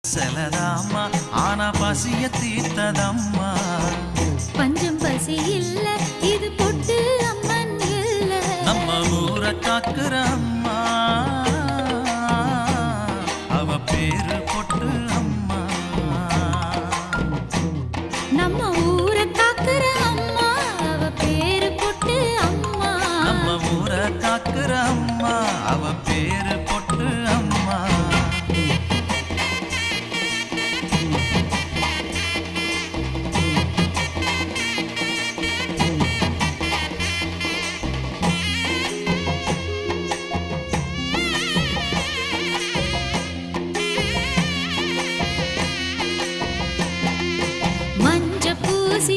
செலதாம்மா ஆனா பசிய தீர்த்ததம்மா. பஞ்சம் பசி இல்ல, இது பொட்டு அம்மன் இல்ல. நம்ம ஊரை காக்குற அம்மா, அவ பேரு பொட்டு அம்மா. நம்ம ஊரை காக்குற அம்மா, அவ பேரு பொட்டு அம்மா. நம்ம ஊரை காக்குற அம்மா, அவ பேரு பொட்டு அம்மா. மஞ்ச பூசி